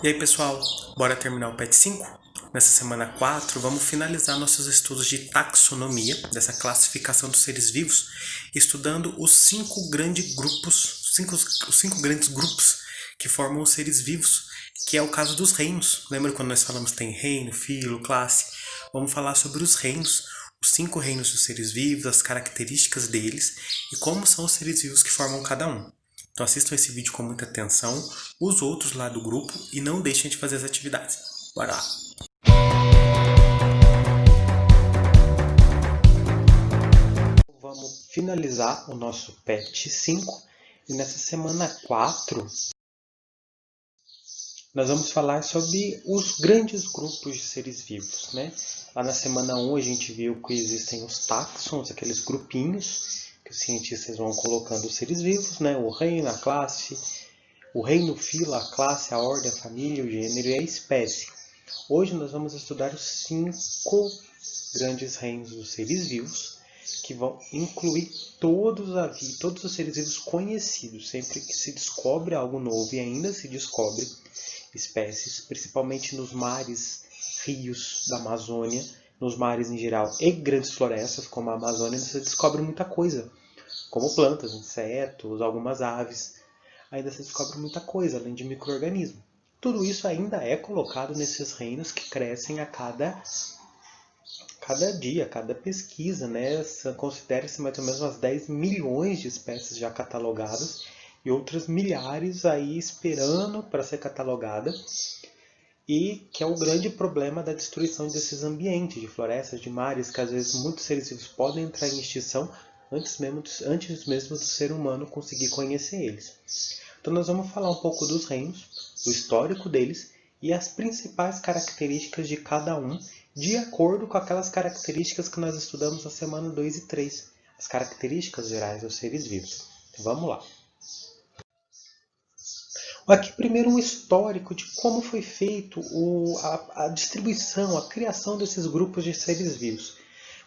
E aí pessoal, bora terminar o PET 5? Nessa semana 4, vamos finalizar nossos estudos de taxonomia, dessa classificação dos seres vivos, estudando os 5 grandes grupos, os cinco grandes grupos que formam os seres vivos, que é o caso dos reinos. Lembra quando nós falamos que tem reino, filo, classe? Vamos falar sobre os reinos, os 5 reinos dos seres vivos, as características deles e como são os seres vivos que formam cada um. Então assistam esse vídeo com muita atenção, os outros lá do grupo e não deixem de fazer as atividades. Bora lá! Vamos finalizar o nosso PET 5 e nessa semana 4 nós vamos falar sobre os grandes grupos de seres vivos, né? Lá na semana 1 a gente viu que existem os táxons, aqueles grupinhos que os cientistas vão colocando os seres vivos, né? O reino, a classe, o reino, filo, a classe, a ordem, a família, o gênero e a espécie. Hoje nós vamos estudar os 5 grandes reinos dos seres vivos, que vão incluir todos os seres vivos conhecidos. Sempre que se descobre algo novo e ainda se descobre espécies, principalmente nos mares, rios da Amazônia, nos mares em geral e grandes florestas como a Amazônia, você descobre muita coisa, como plantas, insetos, algumas aves. Ainda se descobre muita coisa, além de micro-organismos. Tudo isso ainda é colocado nesses reinos que crescem a cada dia, a cada pesquisa, né? Considera-se mais ou menos umas 10 milhões de espécies já catalogadas e outras milhares aí esperando para ser catalogada, e que é o grande problema da destruição desses ambientes, de florestas, de mares, que às vezes muitos seres vivos podem entrar em extinção antes mesmo do ser humano conseguir conhecer eles. Então nós vamos falar um pouco dos reinos, do histórico deles e as principais características de cada um, de acordo com aquelas características que nós estudamos na semana 2 e 3, as características gerais dos seres vivos. Então vamos lá. Aqui primeiro um histórico de como foi feito a distribuição, a criação desses grupos de seres vivos.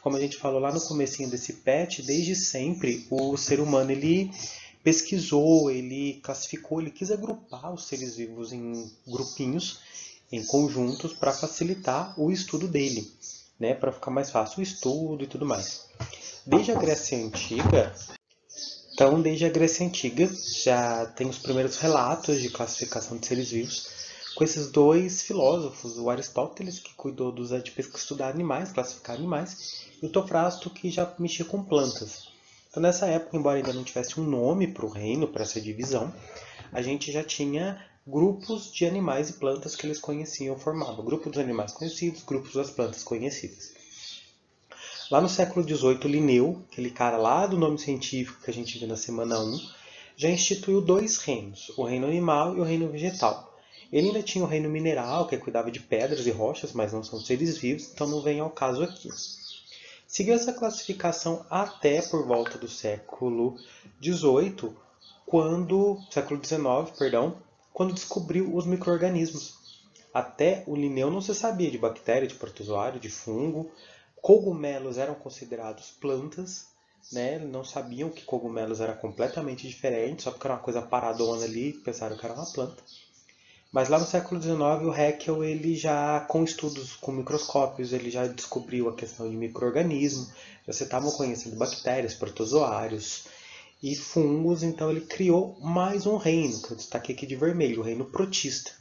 Como a gente falou lá no comecinho desse PET, desde sempre o ser humano ele pesquisou, ele classificou, ele quis agrupar os seres vivos em grupinhos, em conjuntos, para facilitar o estudo dele, né? Para ficar mais fácil o estudo e tudo mais. Desde a Grécia Antiga, desde a Grécia Antiga, já tem os primeiros relatos de classificação de seres vivos, com esses dois filósofos, o Aristóteles, que cuidou de estudar animais, classificar animais, e o Teofrasto, que já mexia com plantas. Então, nessa época, embora ainda não tivesse um nome para o reino, para essa divisão, a gente já tinha grupos de animais e plantas que eles conheciam, formavam grupo dos animais conhecidos, grupos das plantas conhecidas. Lá no século XVIII, Linneu, aquele cara lá do nome científico que a gente viu na semana 1, já instituiu 2 reinos, o reino animal e o reino vegetal. Ele ainda tinha o reino mineral, que cuidava de pedras e rochas, mas não são seres vivos, então não vem ao caso aqui. Seguiu essa classificação até por volta do século XIX, século XIX, quando descobriu os micro-organismos. Até o Linneu não se sabia de bactéria, de protozoário, de fungo. Cogumelos eram considerados plantas, né? Não sabiam que cogumelos era completamente diferente, só porque era uma coisa paradona ali, pensaram que era uma planta. Mas lá no século XIX, o Haeckel, ele já, com estudos com microscópios, ele já descobriu a questão de micro-organismo, já se estavam conhecendo bactérias, protozoários e fungos, então ele criou mais um reino, que eu destaquei aqui de vermelho, o reino protista.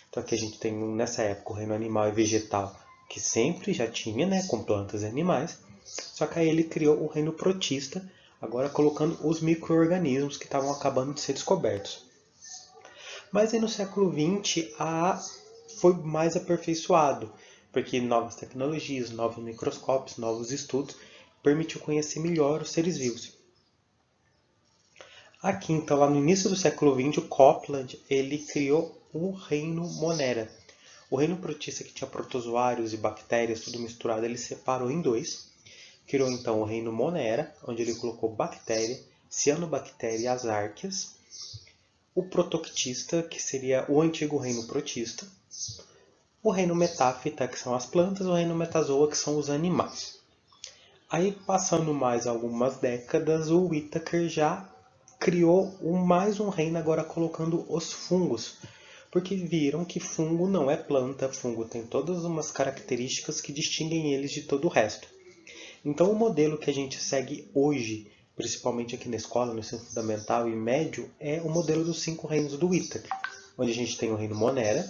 Então aqui a gente tem, nessa época, o reino animal e vegetal, que sempre já tinha, né, com plantas e animais, só que aí ele criou o reino protista, agora colocando os micro-organismos que estavam acabando de ser descobertos. Mas aí no século XX foi mais aperfeiçoado, porque novas tecnologias, novos microscópios, novos estudos permitiu conhecer melhor os seres vivos. Aqui, então, lá no início do século XX, o Copland ele criou o reino Monera. O reino protista, que tinha protozoários e bactérias tudo misturado, ele separou em 2. Criou então o reino Monera, onde ele colocou bactéria, cianobactéria e as arqueias. O protoctista, que seria o antigo reino protista. O reino Metáfita, que são as plantas, o reino Metazoa, que são os animais. Aí, passando mais algumas décadas, o Whittaker já criou mais um reino, agora colocando os fungos. porque viram que fungo não é planta, fungo tem todas umas características que distinguem eles de todo o resto. Então o modelo que a gente segue hoje, principalmente aqui na escola, no ensino fundamental e médio, é o modelo dos 5 reinos do Ítalo, onde a gente tem o reino Monera,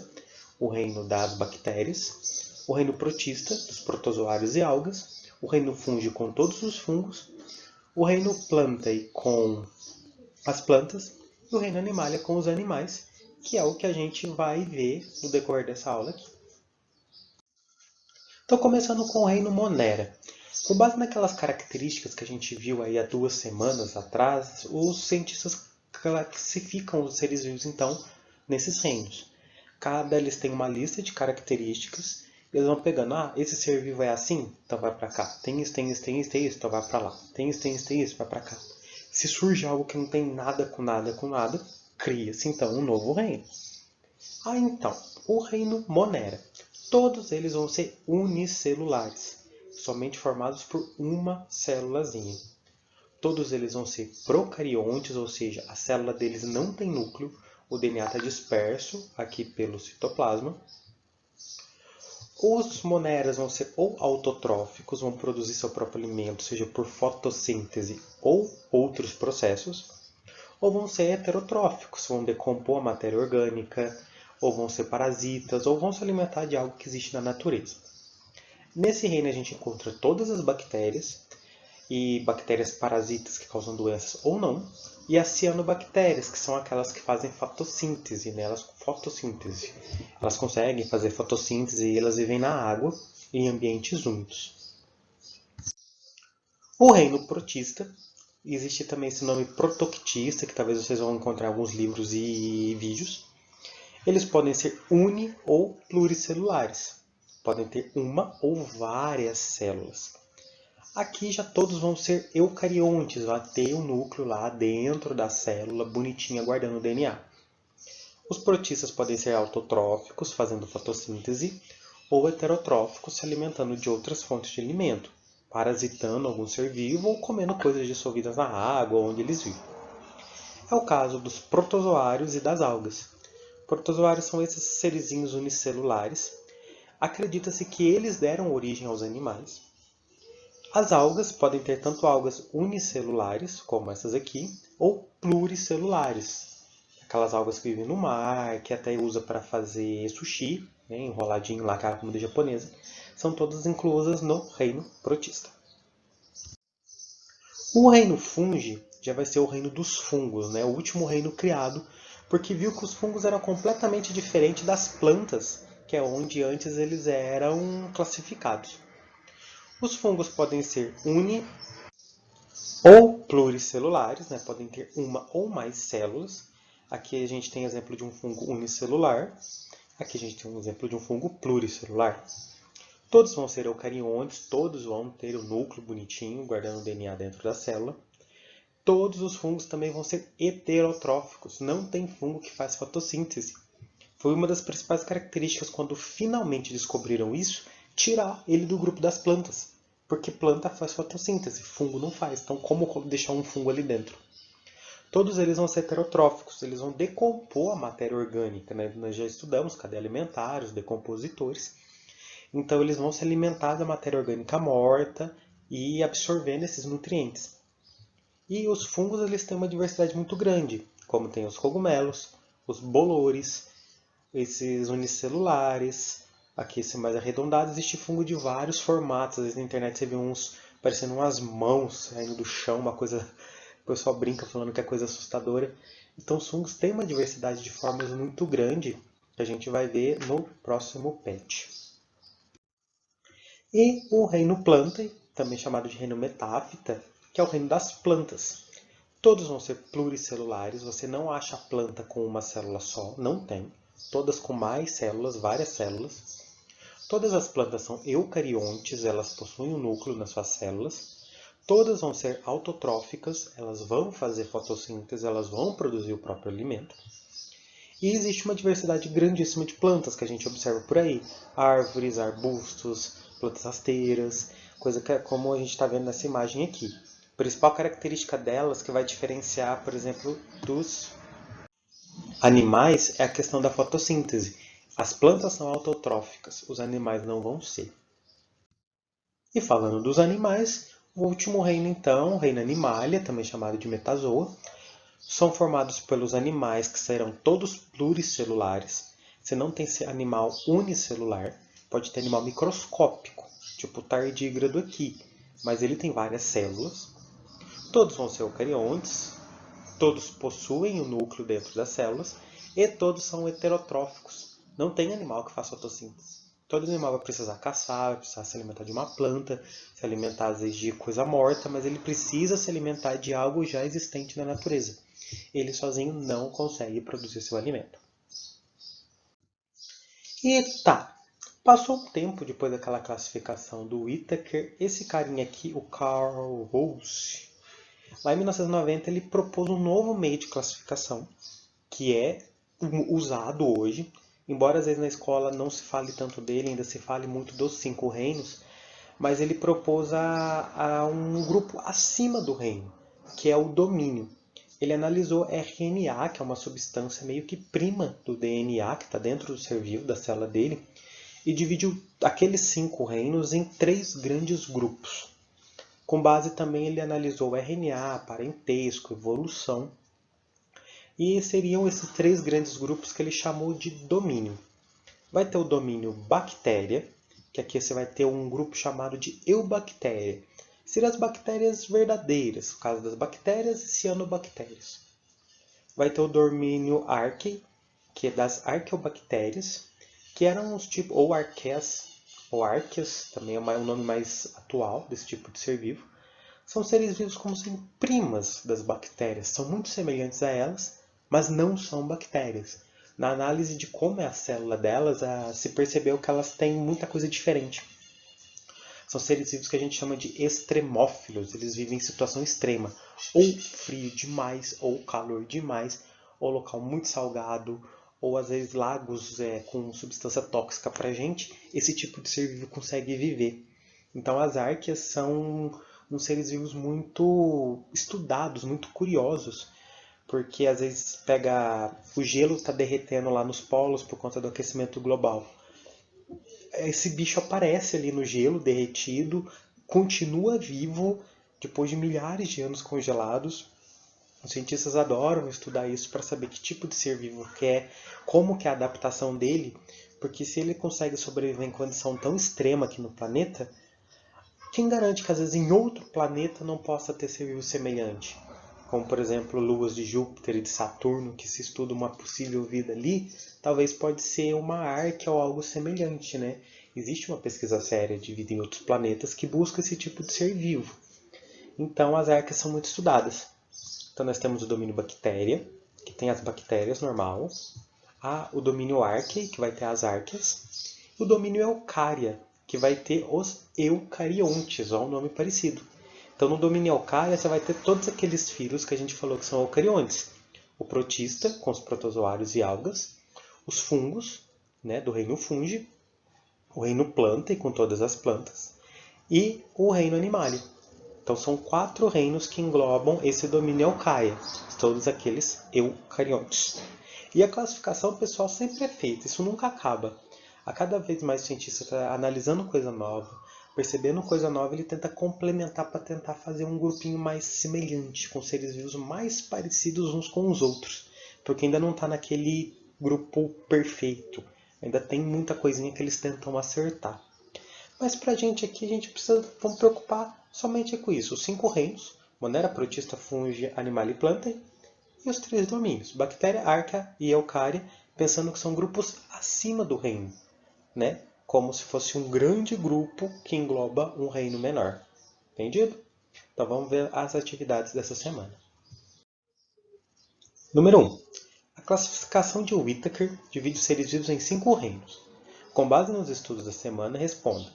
o reino das bactérias, o reino protista, dos protozoários e algas, o reino fungi com todos os fungos, o reino plantae com as plantas e o reino animalia com os animais, que é o que a gente vai ver no decorrer dessa aula aqui. Então, começando com o reino Monera. Com base naquelas características que a gente viu aí há 2 semanas atrás, os cientistas classificam os seres vivos, então, nesses reinos. Eles têm uma lista de características, eles vão pegando, esse ser vivo é assim, então vai para cá. Tem isso, tem isso, tem isso, tem isso, então vai para lá. Tem isso, tem isso, tem isso, vai para cá. Se surge algo que não tem nada com nada com nada, cria-se então um novo reino. Então, o reino Monera. Todos eles vão ser unicelulares, somente formados por uma célulazinha. Todos eles vão ser procariontes, ou seja, a célula deles não tem núcleo, o DNA está disperso aqui pelo citoplasma. Os moneras vão ser ou autotróficos, vão produzir seu próprio alimento, seja por fotossíntese ou outros processos, ou vão ser heterotróficos, vão decompor a matéria orgânica, ou vão ser parasitas, ou vão se alimentar de algo que existe na natureza. Nesse reino a gente encontra todas as bactérias, e bactérias parasitas que causam doenças ou não, e as cianobactérias, que são aquelas que fazem fotossíntese, né? Elas conseguem fazer fotossíntese e elas vivem na água em ambientes úmidos. O reino protista, existe também esse nome protoctista, que talvez vocês vão encontrar em alguns livros e vídeos. Eles podem ser uni- ou pluricelulares, podem ter uma ou várias células. Aqui já todos vão ser eucariontes, vai ter o núcleo lá dentro da célula, bonitinha, guardando o DNA. Os protistas podem ser autotróficos, fazendo fotossíntese, ou heterotróficos, se alimentando de outras fontes de alimento, parasitando algum ser vivo ou comendo coisas dissolvidas na água onde eles vivem. É o caso dos protozoários e das algas. Protozoários são esses serizinhos unicelulares. Acredita-se que eles deram origem aos animais. As algas podem ter tanto algas unicelulares, como essas aqui, ou pluricelulares. Aquelas algas que vivem no mar, que até usa para fazer sushi, né, enroladinho lá com a comida japonesa, são todas inclusas no reino protista. O reino fungi já vai ser o reino dos fungos, né, o último reino criado, porque viu que os fungos eram completamente diferentes das plantas, que é onde antes eles eram classificados. Os fungos podem ser uni- ou pluricelulares, né? Podem ter uma ou mais células. Aqui a gente tem exemplo de um fungo unicelular. Aqui a gente tem um exemplo de um fungo pluricelular. Todos vão ser eucariontes, todos vão ter o núcleo bonitinho, guardando o DNA dentro da célula. Todos os fungos também vão ser heterotróficos. Não tem fungo que faz fotossíntese. Foi uma das principais características quando finalmente descobriram isso, tirar ele do grupo das plantas. Porque planta faz fotossíntese, fungo não faz. Então como deixar um fungo ali dentro? Todos eles vão ser heterotróficos, eles vão decompor a matéria orgânica. Né? Nós já estudamos cadeia alimentar, os decompositores. Então eles vão se alimentar da matéria orgânica morta e absorvendo esses nutrientes. E os fungos eles têm uma diversidade muito grande, como tem os cogumelos, os bolores, esses unicelulares, aqui esse mais arredondado, existe fungo de vários formatos. Às vezes na internet você vê uns parecendo umas mãos saindo do chão, uma coisa, o pessoal brinca falando que é coisa assustadora. Então os fungos têm uma diversidade de formas muito grande, que a gente vai ver no próximo PET. E o reino planta, também chamado de reino metáfita, que é o reino das plantas. Todos vão ser pluricelulares, você não acha a planta com uma célula só, não tem. Todas com mais células, várias células. Todas as plantas são eucariontes, elas possuem um núcleo nas suas células. Todas vão ser autotróficas, elas vão fazer fotossíntese, elas vão produzir o próprio alimento. E existe uma diversidade grandíssima de plantas que a gente observa por aí. Árvores, arbustos, plantas rasteiras, coisa que é como a gente está vendo nessa imagem aqui. A principal característica delas que vai diferenciar, por exemplo, Animais é a questão da fotossíntese. As plantas são autotróficas, os animais não vão ser. E falando dos animais, o último reino então, o reino Animalia, também chamado de Metazoa, são formados pelos animais que serão todos pluricelulares. Você não tem animal unicelular, pode ter animal microscópico, tipo o tardígrado aqui, mas ele tem várias células. Todos vão ser eucariontes, todos possuem o núcleo dentro das células e todos são heterotróficos. Não tem animal que faça fotossíntese. Todo animal vai precisar caçar, vai precisar se alimentar de uma planta, se alimentar às vezes de coisa morta, mas ele precisa se alimentar de algo já existente na natureza. Ele sozinho não consegue produzir seu alimento. E tá, passou um tempo depois daquela classificação do Whittaker, esse carinha aqui, o Carl Woese, lá em 1990 ele propôs um novo meio de classificação, que é usado hoje, embora às vezes na escola não se fale tanto dele, ainda se fale muito dos 5 reinos, mas ele propôs a um grupo acima do reino, que é o domínio. Ele analisou RNA, que é uma substância meio que prima do DNA, que está dentro do ser vivo, da célula dele, e dividiu aqueles 5 reinos em 3 grandes grupos. Com base também ele analisou RNA, parentesco, evolução, e seriam esses 3 grandes grupos que ele chamou de domínio. Vai ter o domínio bactéria, que aqui você vai ter um grupo chamado de eubactéria. Seriam as bactérias verdadeiras, no caso das bactérias e cianobactérias. Vai ter o domínio archaea, que é das arqueobactérias, que eram os tipos, ou arqueias, ou arqueas, também é um nome mais atual desse tipo de ser vivo. São seres vivos como sendo primas das bactérias, são muito semelhantes a elas, mas não são bactérias. Na análise de como é a célula delas, se percebeu que elas têm muita coisa diferente. São seres vivos que a gente chama de extremófilos, eles vivem em situação extrema, ou frio demais, ou calor demais, ou local muito salgado, ou às vezes lagos com substância tóxica para a gente, esse tipo de ser vivo consegue viver. Então as árqueas são uns seres vivos muito estudados, muito curiosos, porque às vezes o gelo está derretendo lá nos polos por conta do aquecimento global. Esse bicho aparece ali no gelo derretido, continua vivo depois de milhares de anos congelados. Os cientistas adoram estudar isso para saber que tipo de ser vivo que é, como que é a adaptação dele, porque se ele consegue sobreviver em condição tão extrema aqui no planeta, quem garante que às vezes em outro planeta não possa ter ser vivo semelhante? Como por exemplo luas de Júpiter e de Saturno, que se estuda uma possível vida ali, talvez pode ser uma arquea ou algo semelhante, né? Existe uma pesquisa séria de vida em outros planetas que busca esse tipo de ser vivo. Então as arqueas são muito estudadas. Então nós temos o domínio bactéria, que tem as bactérias normal, o domínio archaea, que vai ter as arqueas, e o domínio eucária, que vai ter os eucariontes, ó, um nome parecido. Então no domínio eucária você vai ter todos aqueles filhos que a gente falou que são eucariontes. O protista, com os protozoários e algas, os fungos, né, do reino fungi, o reino planta, com todas as plantas, e o reino animalia. Então são 4 reinos que englobam esse domínio eucária, todos aqueles eucariontes. E a classificação, pessoal, sempre é feita, isso nunca acaba. A cada vez mais o cientista está analisando coisa nova, percebendo coisa nova, ele tenta complementar para tentar fazer um grupinho mais semelhante, com seres vivos mais parecidos uns com os outros, porque ainda não está naquele grupo perfeito, ainda tem muita coisinha que eles tentam acertar. Mas para a gente aqui, a gente precisa, vamos preocupar somente com isso, os 5 reinos, Monera, protista, fungi, animal e planta, e os 3 domínios, bactéria, arquea e eucária, pensando que são grupos acima do reino, né? Como se fosse um grande grupo que engloba um reino menor. Entendido? Então vamos ver as atividades dessa semana. Número 1. A classificação de Whittaker divide os seres vivos em 5 reinos. Com base nos estudos da semana, responda.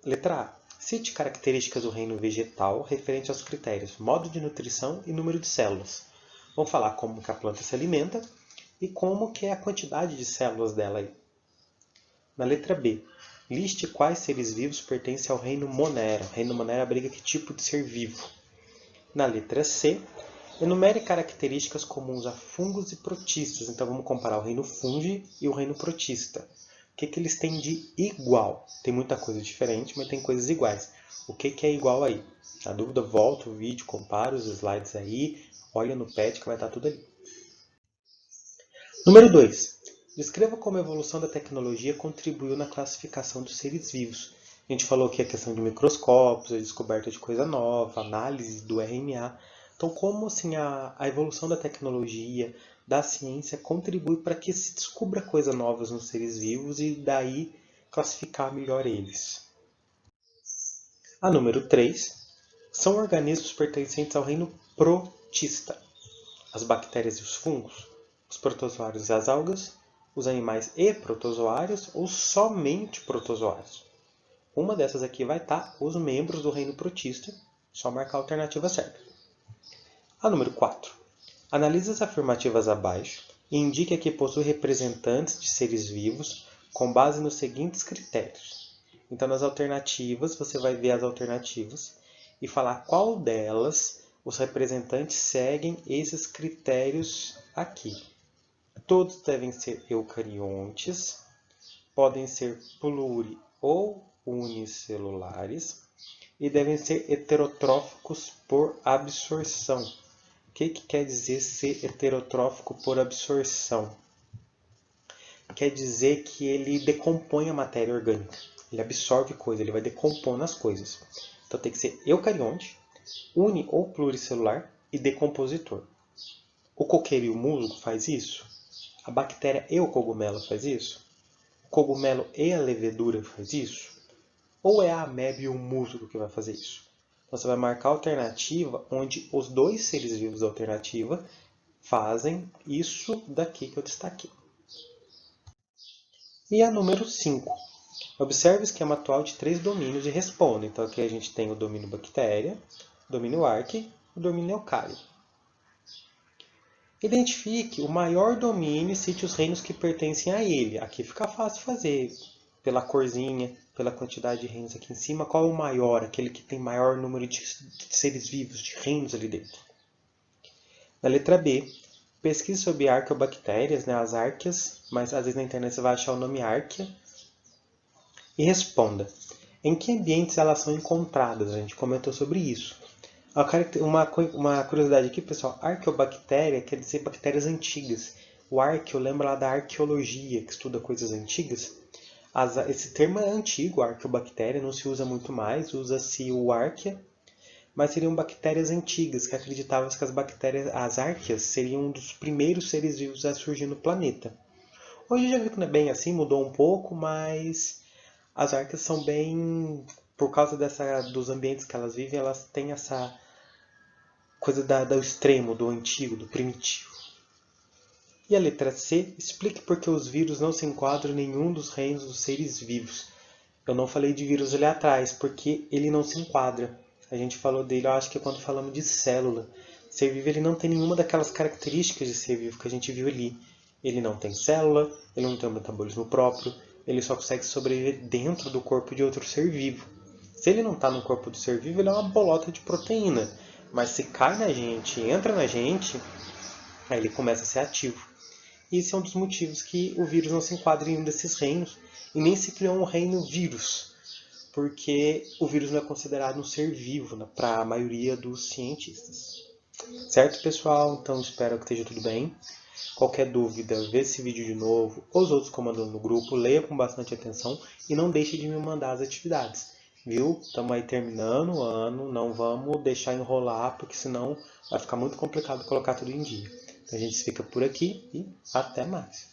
Letra A. Cite características do reino vegetal referente aos critérios modo de nutrição e número de células. Vamos falar como que a planta se alimenta e como que é a quantidade de células dela aí. Na letra B, liste quais seres vivos pertencem ao reino Monera. O reino Monera abriga que tipo de ser vivo. Na letra C, Enumere características comuns a fungos e protistas. Então vamos comparar o reino fungi e o reino protista. O que eles têm de igual? Tem muita coisa diferente, mas tem coisas iguais. O que é igual aí? Na dúvida, volta o vídeo, compara os slides aí, olha no pet que vai estar tudo ali. Número 2. Descreva como a evolução da tecnologia contribuiu na classificação dos seres vivos. A gente falou aqui a questão de microscópios, a descoberta de coisa nova, análise do RNA. Então, como assim, a evolução da tecnologia, da ciência, contribui para que se descubra coisas novas nos seres vivos e daí classificar melhor eles. A número 3. São organismos pertencentes ao reino protista. As bactérias e os fungos, os protozoários e as algas, os animais e protozoários ou somente protozoários. Uma dessas aqui vai estar os membros do reino protista, só marcar a alternativa certa. A número 4. Analise as afirmativas abaixo e indique a que possui representantes de seres vivos com base nos seguintes critérios. Então, nas alternativas, você vai ver as alternativas e falar qual delas os representantes seguem esses critérios aqui. Todos devem ser eucariontes, podem ser pluri- ou unicelulares e devem ser heterotróficos por absorção. O que quer dizer ser heterotrófico por absorção? Quer dizer que ele decompõe a matéria orgânica. Ele absorve coisa, ele vai decompondo as coisas. Então tem que ser eucarionte, uni- ou pluricelular e decompositor. O coqueiro e o musgo faz isso? A bactéria e o cogumelo faz isso? O cogumelo e a levedura faz isso? Ou é a ameba e o musgo que vai fazer isso? Então você vai marcar a alternativa onde os dois seres vivos da alternativa fazem isso daqui que eu destaquei. E a número 5. Observe o esquema atual de 3 domínios e responda. Então aqui a gente tem o domínio bactéria, o domínio arquea e o domínio eucário. Identifique o maior domínio e cite os reinos que pertencem a ele. Aqui fica fácil fazer. Pela corzinha, pela quantidade de reinos aqui em cima, qual é o maior, aquele que tem maior número de seres vivos, de reinos ali dentro. Na letra B, pesquise sobre arqueobactérias, as árqueas, mas às vezes na internet você vai achar o nome árquea, e responda. Em que ambientes elas são encontradas? A gente comentou sobre isso. Uma curiosidade aqui, pessoal, arqueobactéria quer dizer bactérias antigas. O arqueo lembra lá da arqueologia, que estuda coisas antigas. Esse termo é antigo, arqueobactéria, não se usa muito mais, usa-se o arquea, mas seriam bactérias antigas, que acreditavam que as arqueas seriam um dos primeiros seres vivos a surgir no planeta. Hoje já viu que não é bem assim, mudou um pouco, mas as arqueas são bem, por causa dos ambientes que elas vivem, elas têm essa coisa do extremo, do antigo, do primitivo. E a letra C, explique por que os vírus não se enquadram em nenhum dos reinos dos seres vivos. Eu não falei de vírus ali atrás, porque ele não se enquadra. A gente falou dele, eu acho que é quando falamos de célula. Ser vivo ele não tem nenhuma daquelas características de ser vivo que a gente viu ali. Ele não tem célula, ele não tem um metabolismo próprio, ele só consegue sobreviver dentro do corpo de outro ser vivo. Se ele não está no corpo do ser vivo, ele é uma bolota de proteína. Mas se cai na gente, entra na gente, aí ele começa a ser ativo. E esse é um dos motivos que o vírus não se enquadra em um desses reinos e nem se criou um reino vírus, porque o vírus não é considerado um ser vivo para a maioria dos cientistas. Certo, pessoal? Então espero que esteja tudo bem. Qualquer dúvida, vê esse vídeo de novo, os outros comandos no grupo, leia com bastante atenção e não deixe de me mandar as atividades. Viu? Estamos aí terminando o ano, não vamos deixar enrolar, porque senão vai ficar muito complicado colocar tudo em dia. Então a gente fica por aqui e até mais.